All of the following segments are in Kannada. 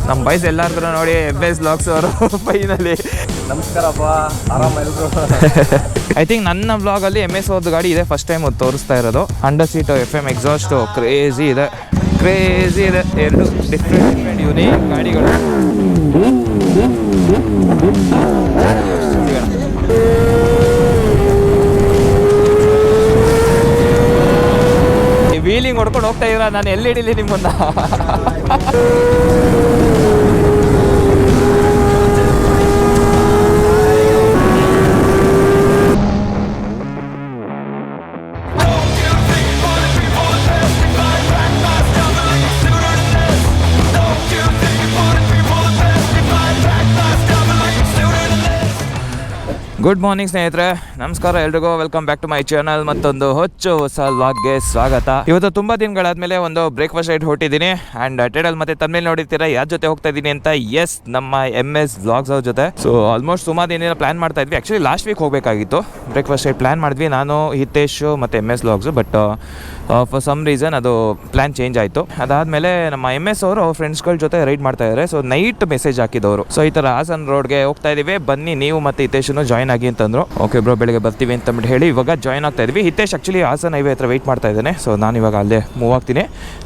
ನಮ್ಮ ಬಾಯ್ಸ್ ಎಲ್ಲಾರ್ಗೂ ನೋಡಿ MS Vlogs ಅವರು ಫೈನಲಿ ನಮಸ್ಕಾರಪ್ಪ, ಆರಾಮ ಎಲ್ರು. ಐ ಥಿಂಕ್ ನನ್ನ ವ್ಲಾಗಲ್ಲಿ MS ಅವ್ರದ್ದು ಗಾಡಿ ಇದೆ ಫಸ್ಟ್ ಟೈಮ್ ತೋರಿಸ್ತಾ ಇರೋದು. Under seat FM exhaust crazy ಇದೆ. ಎರಡು ಡಿಫ್ರೆಂಟ್ ಯೂನಿಕ್ ಗಾಡಿಗಳು. ವೀಲಿಂಗ್ ಹೊಡ್ಕೊಂಡು ಹೋಗ್ತಾ ಇದ್ದೀರಾ, ನಾನು ಎಲ್ಲಿ ಹಿಡೀಲಿ ನಿಮ್ಮನ್ನ? ಗುಡ್ ಮಾರ್ನಿಂಗ್ ಸ್ನೇಹಿತರೆ, ನಮಸ್ಕಾರ ಎಲ್ರಿಗೂ. Welcome back to my channel. ಮತ್ತೊಂದು ಹೊಸ ವ್ಲಾಗ್ಗೆ ಸ್ವಾಗತ. ಇವತ್ತು ತುಂಬ ದಿನಗಳಾದ್ಮೇಲೆ ಒಂದು ಬ್ರೇಕ್ಫಾಸ್ಟ್ ರೈಡ್ ಹೊಟ್ಟಿದ್ದೀನಿ. ಆ್ಯಂಡ್ ಟೈಟಲ್ ಮತ್ತೆ ತಮ್ಮೇಲೆ ನೋಡಿರ್ತೀರಾ ಯಾರ ಜೊತೆ ಹೋಗ್ತಾ ಇದ್ದೀನಿ ಅಂತ. ಎಸ್, ನಮ್ಮ MS Vlogs ಅವ್ರ ಜೊತೆ. ಸೊ ಆಲ್ಮೋಸ್ಟ್ ಸುಮಾರು ದಿನ ಪ್ಲಾನ್ ಮಾಡ್ತಾ ಇದ್ವಿ. ಆ್ಯಕ್ಚುಲಿ ಲಾಸ್ಟ್ ವೀಕ್ ಹೋಗಬೇಕಾಗಿತ್ತು, ಬ್ರೇಕ್ಫಾಸ್ಟ್ ರೈಡ್ ಪ್ಲಾನ್ ಮಾಡಿದ್ವಿ ನಾನು, ಹಿತೇಶ್ ಮತ್ತು MS Vlogs. But for some reason ಅದು ಪ್ಲಾನ್ ಚೇಂಜ್ ಆಯಿತು. ಅದಾದಮೇಲೆ ನಮ್ಮ MS ಅವರು ಅವ್ರ ಫ್ರೆಂಡ್ಸ್ಗಳ ಜೊತೆ ರೈಡ್ ಮಾಡ್ತಾ ಇದ್ದಾರೆ. ಸೊ ನೈಟ್ ಮೆಸೇಜ್ ಹಾಕಿದವರು, ಸೊ ಈ ಥರ ಹಾಸನ್ ರೋಡ್ಗೆ ಹೋಗ್ತಾ ಇದ್ದೀವಿ, ಬನ್ನಿ ನೀವು ಮತ್ತು ಹಿತೇಶನ್ನು ಜಾಯ್ನ್ ಆಗಿ ಅಂತಂದ್ರು. ಓಕೆ ಬ್ರೋ, ಬೆಳಗ್ಗೆ ಬರ್ತೀವಿ ಅಂತ ಹೇಳಿ ಇವಾಗ ಜಾಯ್ನ್ ಆಗ್ತಾ ಇದ್ವಿ. ಹಿತೇಶ್ ಆ್ಯಕ್ಚುಲಿ ಹಾಸನ್ ಹೈವೇ ಹತ್ರ ವೆಯ್ಟ್ ಮಾಡ್ತಾ ಇದ್ದಾನೆ. ಸೊ ನಾನು ಇವಾಗ ಅಲ್ಲೇ ಮೂವ್ ಆಗ್ತೀನಿ.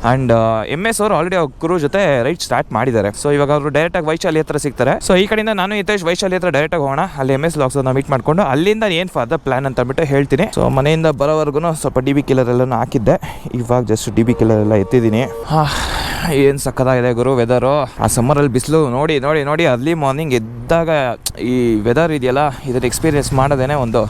ಆ್ಯಂಡ್ MS ಅವರು ಆಲ್ರೆಡಿ ಅವ್ರ ಕ್ರೂ ಜೊತೆ ರೈಡ್ ಸ್ಟಾರ್ಟ್ ಮಾಡಿದ್ದಾರೆ. ಸೊ ಇವಾಗ ಅವರು ಡೈರೆಕ್ಟಾಗಿ ವೈಶಾಲಿ ಹತ್ರ ಸಿಗ್ತಾರೆ. ಸೊ ಈ ಕಡೆಯಿಂದ ನಾನು ಹಿತೇಶ್ ವೈಶಾಲಿ ಹತ್ರ ಡೈರೆಕ್ಟಾಗಿ ಹೋಗೋಣ. ಅಲ್ಲಿ MS Vlogs ಅವ್ರನ್ನ ಮೀಟ್ ಮಾಡ್ಕೊಂಡು ಅಲ್ಲಿಂದ ಏನು ಫರ್ದರ್ ಪ್ಲಾನ್ ಅಂತ ಅಂದ್ಬಿಟ್ಟು ಹೇಳ್ತೀನಿ. ಸೊ ಮನೆಯಿಂದ ಬರೋವರೆಗೂ ಸ್ವಲ್ಪ DB ಕಿಲ್ಲರ್ ಎಲ್ಲ ಹಾಕಿದ್ದೆ. ಇವಾಗ ಜಸ್ಟ್ DB ಕಿಲ್ಲರ್ ಎಲ್ಲ ಎತ್ತಿದ್ದೀನಿ. ಏನು ಸಕ್ಕತ್ತಾಗಿದೆ ಗುರು ವೆದರು. ಆ ಸಮ್ಮರಲ್ಲಿ ಬಿಸಿಲು ನೋಡಿ ನೋಡಿ ನೋಡಿ ಅರ್ಲಿ ಮಾರ್ನಿಂಗ್ ಎದ್ದಾಗ ಈ ವೆದರ್ ಇದೆಯಲ್ಲ, ಇದರ ಎಕ್ಸ್ಪೀರಿಯೆನ್ಸ್ ಮಾಡೋದೇ ಒಂದು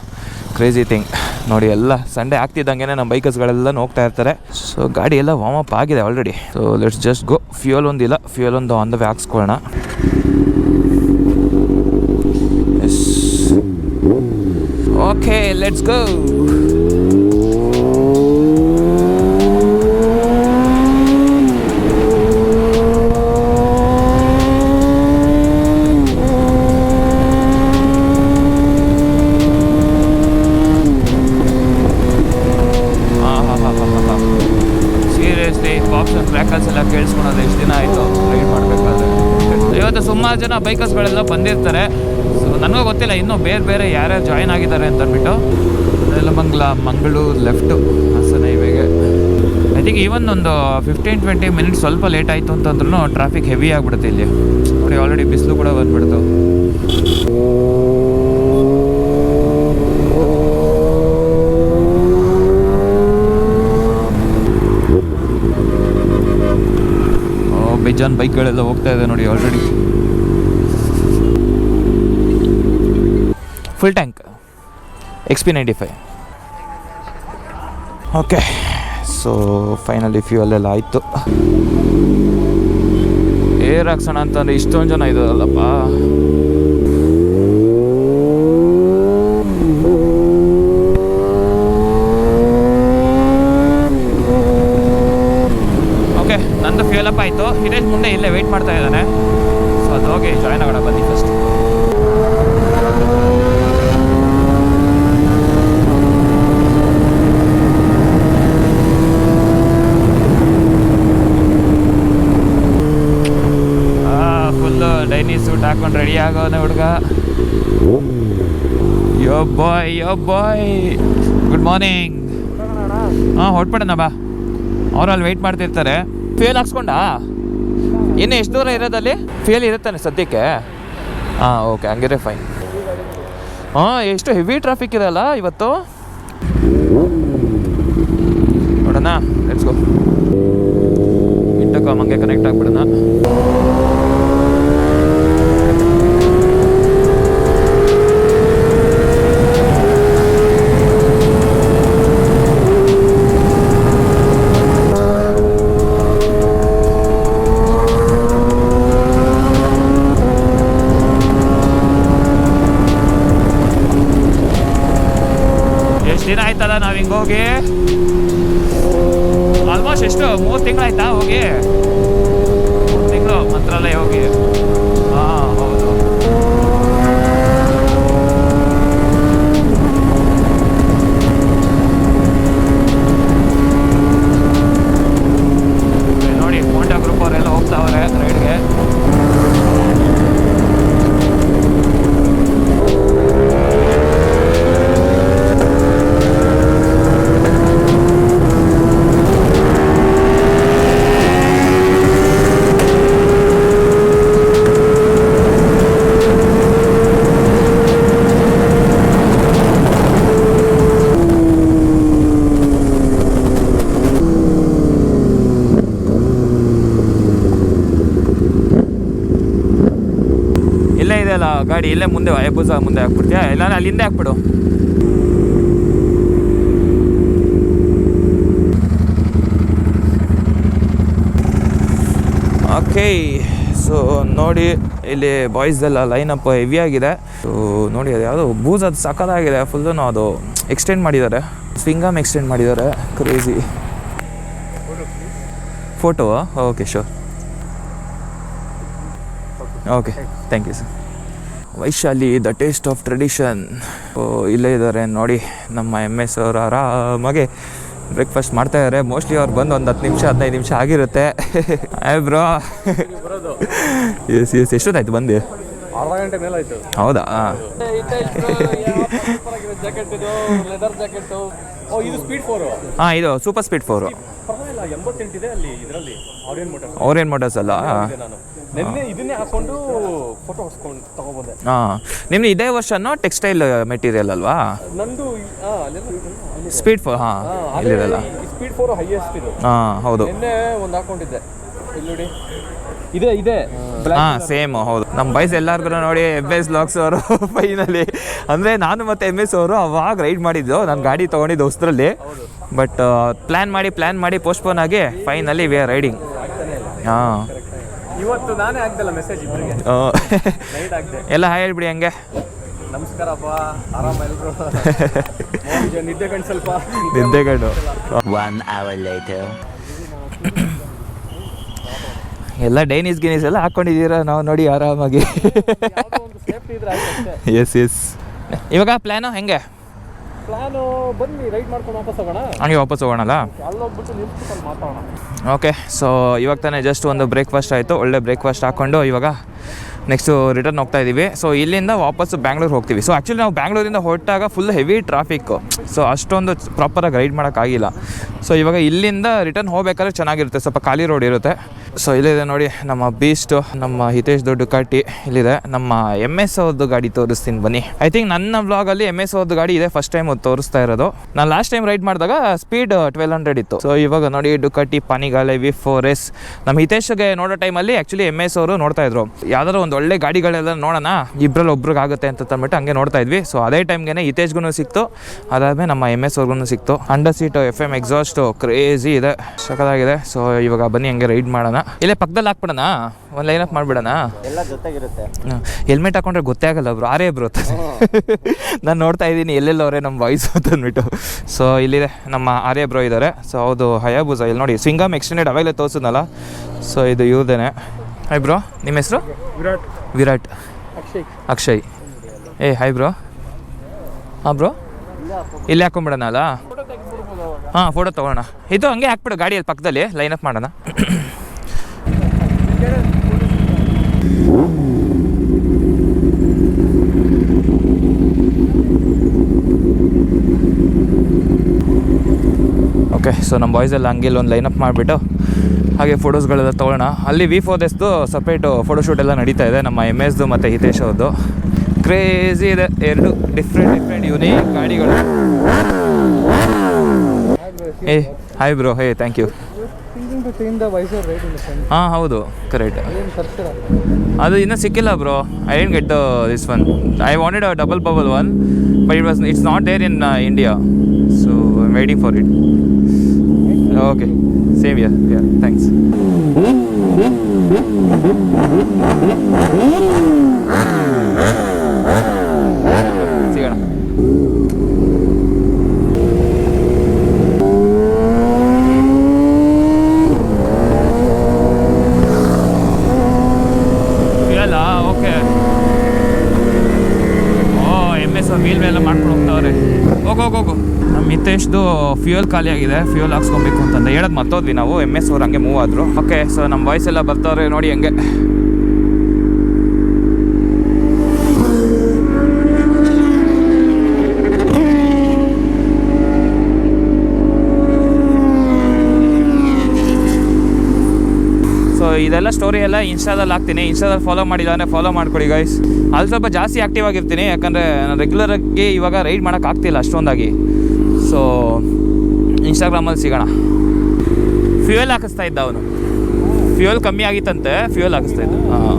ಕ್ರೇಜಿ ಥಿಂಗ್. ನೋಡಿ ಎಲ್ಲ ಸಂಡೇ ಆಗ್ತಿದ್ದಂಗೆ ನಮ್ಮ ಬೈಕರ್ಸ್ಗಳೆಲ್ಲ ಹೋಗ್ತಾ ಇರ್ತಾರೆ. ಸೊ ಗಾಡಿ ಎಲ್ಲ ವಾರ್ಮ್ ಅಪ್ ಆಗಿದೆ already. So let's just go. Fuel ಒಂದಿಲ್ಲ, ಫ್ಯೂಯಲ್ ಒಂದು ಆನ್ ದ ವೇ ಹಾಕ್ಸ್ಕೊಳ್ಳೋಣ. Yes, okay let's go. ಎಲ್ಲ ಕೇಳಿಸ್ಕೊಳೋದು ಎಷ್ಟು ದಿನ ಆಯಿತು ರೈಡ್ ಮಾಡಬೇಕಾದ್ರೆ. ಇವತ್ತು ಸುಮಾರು ಜನ ಬೈಕರ್ಸ್ಗಳೆಲ್ಲ ಬಂದಿರ್ತಾರೆ. ಸೊ ನನಗೂ ಗೊತ್ತಿಲ್ಲ ಇನ್ನೂ ಬೇರೆ ಯಾರ್ಯಾರು ಜಾಯ್ನ್ ಆಗಿದ್ದಾರೆ ಅಂತ ಅಂದ್ಬಿಟ್ಟು. ಮಂಗಳೂರು ಲೆಫ್ಟು ಹಾಸನ ಹೈವೇಗೆ. ಐ ಥಿಂಕ್ ಈವನ್ ಒಂದು 15-20 ಮಿನಿಟ್ಸ್ ಸ್ವಲ್ಪ ಲೇಟ್ ಆಯಿತು ಅಂತಂದ್ರೂ ಟ್ರಾಫಿಕ್ ಹೆವಿ ಆಗಿಬಿಡುತ್ತೆ ಇಲ್ಲಿ. ನೋಡಿ ಆಲ್ರೆಡಿ ಬಿಸಿಲು ಕೂಡ ಬಂದ್ಬಿಡ್ತು. ಬೇಜಾನ್ ಬೈಕ್ಗಳೆಲ್ಲ ಹೋಗ್ತಾ ಇದೆ ನೋಡಿ already. Full tank XP95. Okay, so finally fuel ಎಲ್ಲ ಆಯಿತು. ಏರ್ ಹಾಕ್ಸೋಣ ಅಂತಂದರೆ ಇಷ್ಟೊಂದು ಜನ ಇದಾರಲ್ಲಪ್ಪ. ನಂದು ಫ್ಯೂಯಲ್ ಅಪ್ ಆಯಿತು. ಹಿತೇಶ್ ಮುಂದೆ ಇಲ್ಲೇ ವೆಯ್ಟ್ ಮಾಡ್ತಾ ಇದ್ದಾನೆ. ಸೊ ಅದು ಹೋಗಿ ಜಾಯ್ನ್ ಆಗೋಣ ಬನ್ನಿ ಫಸ್ಟ್. ಫುಲ್ಲು ಡೈನಿ ಸೂಟ್ ಹಾಕೊಂಡು ರೆಡಿ ಆಗೋನೆ ಹುಡುಗ. ಯೋ ಬಾಯ್ ಗುಡ್ ಮಾರ್ನಿಂಗ್. ಹೊಟ್ಬಿಡೋಣ ಬಾ, ಅವ್ರು ಅಲ್ಲಿ ವೆಯ್ಟ್ ಮಾಡ್ತಿರ್ತಾರೆ. ಫ್ಯೂಯಲ್ ಹಾಕ್ಸ್ಕೊಂಡಾ? ಇನ್ನು ಎಷ್ಟು ದೂರ ಇರೋದಲ್ಲಿ ಫ್ಯೂಯಲ್ ಇರುತ್ತಾನೆ ಸದ್ಯಕ್ಕೆ? ಓಕೆ, ಹಂಗಿದ್ರೆ ಫೈನ್. ಎಷ್ಟು ಹೆವಿ ಟ್ರಾಫಿಕ್ ಇರಲ್ಲ ಇವತ್ತು. ನೋಡೋಣ, ಲೆಟ್ಸ್ ಗೋ. ಇಂಟರ್ಕಾಮ್ ಹಂಗೆ ಕನೆಕ್ಟ್ ಆಗಿಬಿಡೋಣ. ದಿನ ಆಯ್ತಲ್ಲ ನಾವು ಹಿಂಗೆ ಹೋಗಿ. ಆಲ್ಮೋಸ್ಟ್ ಎಷ್ಟು 3 ತಿಂಗಳಾಯ್ತಾ ಹೋಗಿ? 3 ತಿಂಗಳು ಮಂತ್ರಾಲಯ ಹೋಗಿ. ಹೌದು. ನೋಡಿ ಹೋಂಡಾ ಗ್ರೂಪ್ ಅವರೆಲ್ಲ ಹೋಗ್ತಾವ್ರೆ ರೈಡ್ಗೆ. ಅಲ್ಲ ಗಾಡಿ ಇಲ್ಲೇ ಮುಂದೆ ಹಯಾಬುಸ ಮುಂದೆ ಹಾಕ್ಬಿಡ್ತೀಯಾ ಇಲ್ಲ ಅಲ್ಲಿ ಹಿಂದೆ ಹಾಕ್ಬಿಡು. ಓಕೆ ಸೊ ನೋಡಿ ಇಲ್ಲಿ ಬಾಯ್ಸ್ದೆಲ್ಲ ಲೈನಪ್ ಹೆವಿ ಆಗಿದೆ. ಸೊ ನೋಡಿ ಅದು ಯಾವುದೋ ಬೂಸ್ ಅದು ಸಕ್ಕತ್ತಾಗಿದೆ ಫುಲ್ಲು ಅದು ಎಕ್ಸ್ಟೆಂಡ್ ಮಾಡಿದ್ದಾರೆ, ಸ್ವಿಂಗಮ್ ಎಕ್ಸ್ಟೆಂಡ್ ಮಾಡಿದ್ದಾರೆ, crazy. Photo okay sure, okay thank you sir. Vaishali the taste of tradition ಇಲ್ಲೇ ಇದ್ದಾರೆ ನೋಡಿ. ನಮ್ಮ MS ಅವರು ಆರಾಮಾಗಿ ಬ್ರೇಕ್ಫಾಸ್ಟ್ ಮಾಡ್ತಾ ಇದ್ದಾರೆ. ಮೋಸ್ಟ್ಲಿ ಅವ್ರು ಬಂದು ಒಂದು 10 ನಿಮಿಷ 15 ನಿಮಿಷ ಆಗಿರುತ್ತೆ. ಬ್ರೋ ಎಸ್ ಎಷ್ಟೊತ್ತಾಯ್ತು ಬಂದು? ಅರ್ಧ ಗಂಟೆ ಮೇಲೆ ಆಯ್ತು. ಹೌದಾ? ಇದು ಸ್ಪೀಡ್ 4. ಹಾಂ ಇದು ಸೂಪರ್ ಸ್ಪೀಡ್ 4. ಪರವಾಗಿಲ್ಲ 88 ಇದೆ ಅಲ್ಲಿ ಇದರಲ್ಲಿ ಅವ್ರೇನು ಮೋಟರ್ಸ್ ಅಲ್ಲ. ನಾನು ನಿನ್ನೆ ಇದನ್ನೇ ಹಾಕೊಂಡು ಫೋಟೋ ಹೊಸ್ಕೊಂಡು ತಗೊಬಂದೆ. ಹಾಂ ನಿಮ್ದು ಇದೇ ವರ್ಷನೋ ಟೆಕ್ಸ್ಟೈಲ್ ಮೆಟೀರಿಯಲ್ ಅಲ್ವಾ? ನಂದು ಸ್ಪೀಡ್ 4. ಹಾಂ ಇಲ್ಲಿರಲ್ಲ ಸ್ಪೀಡ್ 4 ಹೈಯೆಸ್ಟ್ ಇದು. ಹಾಂ ಹೌದು. ನಿನ್ನೆ ಒಂದು ಹಾಕೊಂಡಿದ್ದೆ ಇಲ್ಲಿ ನೋಡಿ. ಇದೆ ಹಾಂ ಸೇಮ್ ಹೌದು. ನಮ್ಮ ಬಾಯ್ಸ್ ಎಲ್ಲರಿಗೂ ನೋಡಿ MS ವ್ಲಾಗ್ಸ್ ಅವರು ಫೈನಲಿ ಅಂದರೆ ನಾನು ಮತ್ತು MS ಅವರು ಅವಾಗ ರೈಡ್ ಮಾಡಿದ್ದು. ನಾನು ಗಾಡಿ ತೊಗೊಂಡಿದ್ದು ಹೊಸದ್ರಲ್ಲಿ. ಬಟ್ ಪ್ಲ್ಯಾನ್ ಮಾಡಿ ಪೋಸ್ಟ್ಪೋನ್ ಆಗಿ ಫೈನಲಿ ವಿ ಆರ್ ರೈಡಿಂಗ್. ಹಾಂ ಇವತ್ತು ನಾನೇ ಆಗ್ದಲ್ಲ ಮೆಸೇಜ್ ಇಬ್ಬರಿಗೆ ನೈಟ್ ಆಗ್ದೆ. ಎಲ್ಲ ಹಾಯ್ ಹೇಳ್ಬಿಡಿ ಹಂಗೆ. ನಮಸ್ಕಾರಪ್ಪ, ಆರಾಮ ಎಲ್ರು? ನಿದ್ದೆ ಕಣ್ ಸ್ವಲ್ಪ ನಿದ್ದೆ ಕಣ್ಣು. 1 hour later. ಎಲ್ಲ ಡೈನೀಸ್ ಗಿನೀಸ್ ಎಲ್ಲ ಹಾಕ್ಕೊಂಡಿದ್ದೀರಾ ನಾವು ನೋಡಿ ಆರಾಮಾಗಿ. ಸೇಫ್ಟಿ ಇದ್ರೆ ಆಯ್ತು ಅಷ್ಟೇ. ಎಸ್ ಇವಾಗ ಪ್ಲ್ಯಾನು ಹೆಂಗೆ? ಪ್ಲಾನು ಬನ್ನಿ ರೈಡ್ ಮಾಡ್ಕೊಂಡು ವಾಪಸ್ ಹೋಗೋಣ. ಹಂಗೆ ವಾಪಸ್ ಹೋಗೋಣಲ್ಲ? ಅಲ್ಲೋಗ್ಬಿಟ್ಟು ನಿಲ್ಸ್ಕೊಂಡು ಮಾತಾಡೋಣ. ಓಕೆ ಸೊ ಇವಾಗ ತಾನೇ ಜಸ್ಟ್ ಒಂದು ಬ್ರೇಕ್ಫಾಸ್ಟ್ ಆಯಿತು. ಒಳ್ಳೆ ಬ್ರೇಕ್ಫಾಸ್ಟ್ ಹಾಕ್ಕೊಂಡು ಇವಾಗ ನೆಕ್ಸ್ಟು ರಿಟರ್ನ್ ಹೋಗ್ತಾ ಇದ್ದೀವಿ. ಸೊ ಇಲ್ಲಿಂದ ವಾಪಸ್ಸು ಬ್ಯಾಂಗ್ಳೂರು ಹೋಗ್ತೀವಿ. ಸೊ ಆ್ಯಕ್ಚುಲಿ ನಾವು ಬ್ಯಾಂಗ್ಳೂರಿಂದ ಹೊರಟಾಗ ಫುಲ್ ಹೆವಿ ಟ್ರಾಫಿಕ್ಕು. ಸೊ ಅಷ್ಟೊಂದು ಪ್ರಾಪರಾಗಿ ರೈಡ್ ಮಾಡೋಕ್ಕಾಗಿಲ್ಲ. ಸೊ ಇವಾಗ ಇಲ್ಲಿಂದ ರಿಟರ್ನ್ ಹೋಗ್ಬೇಕಾದ್ರೆ ಚೆನ್ನಾಗಿರುತ್ತೆ, ಸ್ವಲ್ಪ ಖಾಲಿ ರೋಡ್ ಇರುತ್ತೆ. ಸೊ ಇಲ್ಲಿದೆ ನೋಡಿ ನಮ್ಮ ಬೀಸ್ಟು, ನಮ್ಮ ಹಿತೇಶ್ ಡುಕಾಟಿ ಇಲ್ಲಿದೆ. ನಮ್ಮ MS ಅವ್ರದ್ದು ಗಾಡಿ ತೋರಿಸ್ತೀನಿ ಬನ್ನಿ. ಐ ಥಿಂಕ್ ನನ್ನ ವ್ಲಾಗಲ್ಲಿ MS ಅವ್ರದ್ದು ಗಾಡಿ ಇದೆ ಫಸ್ಟ್ ಟೈಮ್ ತೋರಿಸ್ತಾ ಇರೋದು. ನಾನು ಲಾಸ್ಟ್ ಟೈಮ್ ರೈಡ್ ಮಾಡಿದಾಗ ಸ್ಪೀಡ್ 1200 ಇತ್ತು. ಸೊ ಇವಾಗ ನೋಡಿ ಡುಕಾಟಿ ಪಾನಿಗಾಲೆ V4S. ನಮ್ಮ ಹಿತೇಶ್ಗೆ ನೋಡೋ ಟೈಮಲ್ಲಿ ಆ್ಯಕ್ಚುಲಿ MS ಅವರು ನೋಡ್ತಾ ಇದ್ರು ಯಾವ್ದಾದ್ರು ಒಂದು ಒಳ್ಳೆ ಗಾಡಿಗಳೆಲ್ಲ ನೋಡೋಣ ಇಬ್ಬರಲ್ಲಿ ಒಬ್ರಿಗೆ ಆಗುತ್ತೆ ಅಂತ ತಂದ್ಬಿಟ್ಟು ಹಂಗೆ ನೋಡ್ತಾ ಇದ್ವಿ. ಸೊ ಅದೇ ಟೈಮ್ಗೆ ಹಿತೇಶ್ಗೂ ಸಿಕ್ತು, ಅದಾದ್ಮೇಲೆ ನಮ್ಮ MS ಅವ್ರಿಗೂ ಸಿಕ್ತು. Under seat FM exhaust crazy ಇದೆ, ಸಖತ್ತಾಗಿದೆ. ಸೊ ಇವಾಗ ಬನ್ನಿ ಹಂಗೆ ರೈಡ್ ಮಾಡೋಣ. ಇಲ್ಲೇ ಪಕ್ಕದಲ್ಲಿ ಹಾಕ್ಬಿಡೋಣ, ಒಂದು ಲೈನ್ ಅಪ್ ಮಾಡಿಬಿಡೋಣ. ಎಲ್ಲ ಜೊತೆಗಿರುತ್ತೆ. ಹೆಲ್ಮೆಟ್ ಹಾಕೊಂಡ್ರೆ ಗೊತ್ತೇ ಆಗಲ್ಲ ಬ್ರೋ, ಆರೇ ಬರುತ್ತೆ. ನಾನು ನೋಡ್ತಾ ಇದ್ದೀನಿ ಎಲ್ಲೆಲ್ಲವರೇ ನಮ್ಮ ವಾಯ್ಸು ಅಂತ ಅಂದ್ಬಿಟ್ಟು. ಸೊ ಇಲ್ಲಿದೆ ನಮ್ಮ ಆರ್ಯ ಬ್ರೋ ಇದ್ದಾರೆ. ಸೊ ಹೌದು ಹಯಾಬುಸ ಇಲ್ಲಿ ನೋಡಿ ಸ್ವಿಂಗಮ್ ಎಕ್ಸ್ಟೆಂಡೆಡ್ ಅವಾಗಲೇ ತೋರಿಸಿದ್ನಲ್ಲ. ಸೊ ಇದು ಇವ್ರದೇನೆ. ಹಾಯ್ ಬ್ರೋ, ನಿಮ್ಮ ಹೆಸರು? ವಿರಾಟ್. ಅಕ್ಷಯ್. Hi bro. ಹಾಂ ಬ್ರೋ ಇಲ್ಲಿ ಹಾಕೊಂಬಿಡೋಣ ಅಲ್ಲ? ಹಾಂ ಫೋಟೋ ತೊಗೊಳ್ಳೋಣ. ಇದು ಹಂಗೆ ಹಾಕ್ಬಿಡು ಗಾಡಿಯಲ್ಲಿ ಪಕ್ಕದಲ್ಲಿ ಲೈನ್ ಅಪ್ ಮಾಡೋಣ. ಓಕೆ ಸೊ ನಮ್ಮ ಬಾಯ್ಸ್ ಎಲ್ಲ ಹಂಗೆ ಒಂದು ಲೈನ್ ಅಪ್ ಮಾಡಿಬಿಟ್ಟು ಹಾಗೆ ಫೋಟೋಸ್ಗಳೆಲ್ಲ ತೊಗೊಳ್ಳೋಣ. ಅಲ್ಲಿ V4Sದು ಸಪ್ರೇಟು ಫೋಟೋಶೂಟ್ ಎಲ್ಲ ನಡೀತಾ ಇದೆ, ನಮ್ಮ MSದು ಮತ್ತು ಹಿತೇಶ್ ಅವ್ರದ್ದು. ಕ್ರೇಜಿ ಇದೆ, ಎರಡು ಡಿಫ್ರೆಂಟ್ ಯುನೀಕ್ ಗಾಡಿಗಳು. Hi bro. Thank you. ಹಾಂ ಹೌದು ಕರೆಕ್ಟ್. ಅದು ಇನ್ನೂ ಸಿಕ್ಕಿಲ್ಲ bro. I didn't get this one. I wanted a double bubble one but it's not there in India. So I am waiting for it. Okay same yeah thanks. ಸಿಗೋಣ. ಓಕೆ MS ವೀಲ್ ಮೇಲೆ ಮಾಡ್ಕೊಂಡು ಹೋಗ್ತಾವ್ರೆ. ಹೋಗು. ನಮ್ಮ ಹಿತೇಶ್ದು ಫ್ಯೂಯಲ್ ಖಾಲಿ ಆಗಿದೆ, ಫ್ಯೂಯಲ್ ಹಾಕ್ಸ್ಕೊಬೇಕು ಅಂತಂದು ಹೇಳೋದು ಮತ್ತೋದ್ವಿ ನಾವು. MS ಅವ್ರು ಹಂಗೆ ಮೂವ್ ಆದರು. ಓಕೆ ಸೊ ನಮ್ಮ ವಾಯ್ಸ್ ಎಲ್ಲ ಬರ್ತಾವ್ರೆ ನೋಡಿ ಹಂಗೆ. ಸೊ ಇದೆಲ್ಲ ಸ್ಟೋರಿ ಎಲ್ಲ ಇನ್ಸ್ಟಾದಲ್ಲಿ ಹಾಕ್ತೀನಿ. ಇನ್ಸ್ಟಾದಲ್ಲಿ ಫಾಲೋ ಮಾಡಿಲ್ಲ ಅಂದರೆ ಫಾಲೋ ಮಾಡ್ಕೊಳ್ಳಿ ಗೈಸ್. ಅಲ್ಲಿ ಸ್ವಲ್ಪ ಜಾಸ್ತಿ ಆ್ಯಕ್ಟಿವ್ ಆಗಿರ್ತೀನಿ, ಯಾಕಂದರೆ ನಾನು ರೆಗ್ಯುಲರಾಗಿ ಇವಾಗ ರೈಡ್ ಮಾಡೋಕ್ಕಾಗ್ತಿಲ್ಲ ಅಷ್ಟೊಂದಾಗಿ. ಸೊ ಇನ್ಸ್ಟಾಗ್ರಾಮಲ್ಲಿ ಸಿಗೋಣ. ಫ್ಯೂಯಲ್ ಹಾಕಿಸ್ತಾ ಇದ್ದ ಅವನು, ಫ್ಯೂಯಲ್ ಕಮ್ಮಿ ಆಗಿತ್ತಂತೆ, ಫ್ಯೂಯಲ್ ಹಾಕಿಸ್ತಾ ಇದ್ದ. ಹಾಂ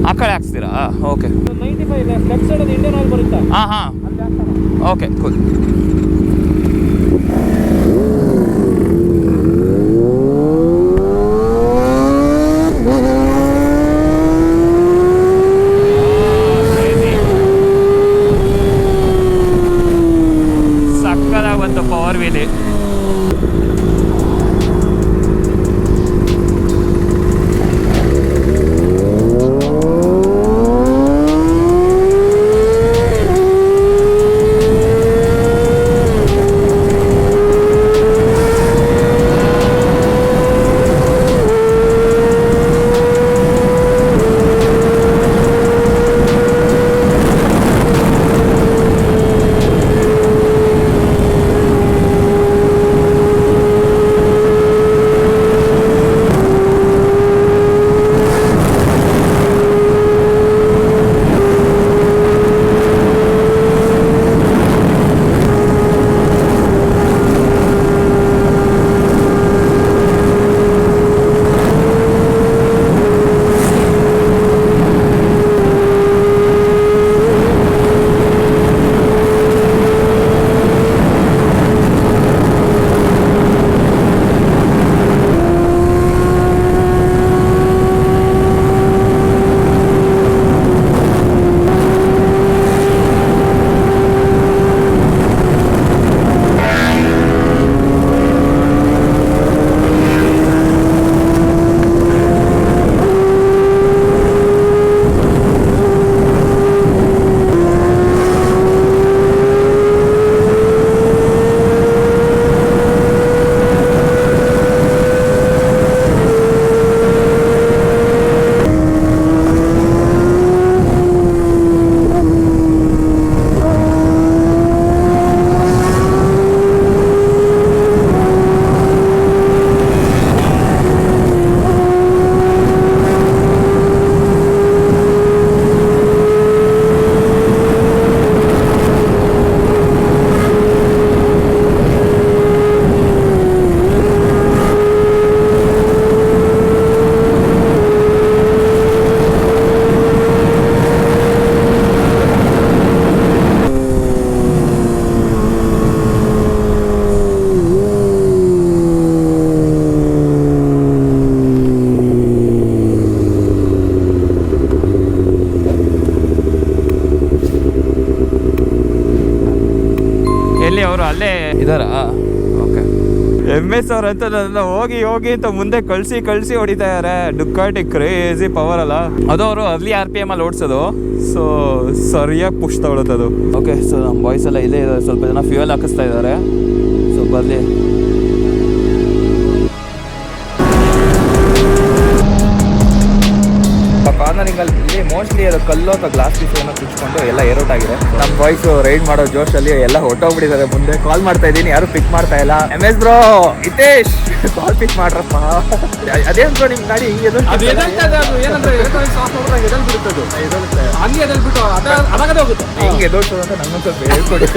ಆ ಕಡೆ ಹಾಕ್ಸ್ತೀರಾ? ಓಕೆ. 95 ಲೆಫ್ಟ್ ಸೈಡ್ ಅದು ಇಂಡಿಯನ್ ಆಯಿಲ್ ಬರುತ್ತಾ, ಹಾಂ ಹಾಂ, ಅಲ್ಲಿ ಹಾಕ್ತಾನೆ. Okay cool. ಸಕ್ಕದಾಗಿ ಬಂತು ಪವರ್ ವೀಲಿ. ಎಲ್ಲಿ ಅವರು ಅಲ್ಲೇ ಇದಾರಾ? ಓಕೆ. MS ಅವ್ರಂತೂ ನನ್ನ ಹೋಗಿ ಹೋಗಿ ಅಂತ ಮುಂದೆ ಕಳಿಸಿ ಹೊಡಿತಾ ಇದಾರೆ. ಡುಕಾಟಿ ಕ್ರೇಜಿ ಪವರ್ ಅಲ್ಲ ಅದು. ಅವರು ಅರ್ಲಿ RPM ಅಲ್ಲಿ ಓಡಿಸೋದು, ಸೊ ಸರಿಯಾಗಿ ಪುಷ್ ತಗೊಳುತ್ತದು. ಓಕೆ, ಸೊ ನಮ್ಮ ಬಾಯ್ಸ್ ಎಲ್ಲ ಇಲ್ಲೇ ಇದ್ದಾರೆ. ಸ್ವಲ್ಪ ಜನ ಫ್ಯೂಯಲ್ ಹಾಕಿಸ್ತಾ ಇದ್ದಾರೆ. ಸೊ ಬರಲಿ. ಕಾರ್ನರಿಂಗಲ್ಲಿ ಮೋಸ್ಟ್ಲಿ ಅದು ಕಲ್ಲು ಅಥವಾ ಗ್ಲಾಸ್ ಪೀಸ್ ಏನೋ ಕುಚ್ಕೊಂಡು ಎಲ್ಲ ಏರೋಟ್ ಆಗಿದೆ. ನಮ್ಮ ಬಾಯ್ಸ್ ರೈಡ್ ಮಾಡೋ ಜೋಶಲ್ಲಿ ಎಲ್ಲ ಹೊಟ್ಟೋಗ್ಬಿಟ್ಟಿದ್ದಾರೆ. ಮುಂದೆ ಕಾಲ್ ಮಾಡ್ತಾ ಇದ್ದೀನಿ, ಯಾರು ಪಿಕ್ ಮಾಡ್ತಾ ಇಲ್ಲ. MS ಬ್ರೋ, ಹಿತೇಶ್ ಕಾಲ್ ಪಿಕ್ ಮಾಡ್ರಪ್ಪ. ಅದೇನ್ ಬ್ರೋ ನಿಮ್ ಗಾಡಿ ಹಿಂಗೆ ಅದು ಎದಲ್ತದೆ, ಅದು ಏನಂದ್ರೆ ಎಲೆಕ್ಟ್ರಾನಿಕ್ಸ್ ಆಫ್ ಮಾಡಿದಾಗ ಎದಲ್ ಬಿಡುತ್ತದು, ಹಂಗೆ ಎದಲ್ ಬಿಟ್ಟು ಅದಾಗದೆ ಹೋಗುತ್ತೆ. ಹಿಂಗೆ ಎದೋಡ್ತದೆ ಅಂತ ನನ್ನೊಂದು ಸ್ವಲ್ಪ ಹೇಳ್ಕೊಡಿ.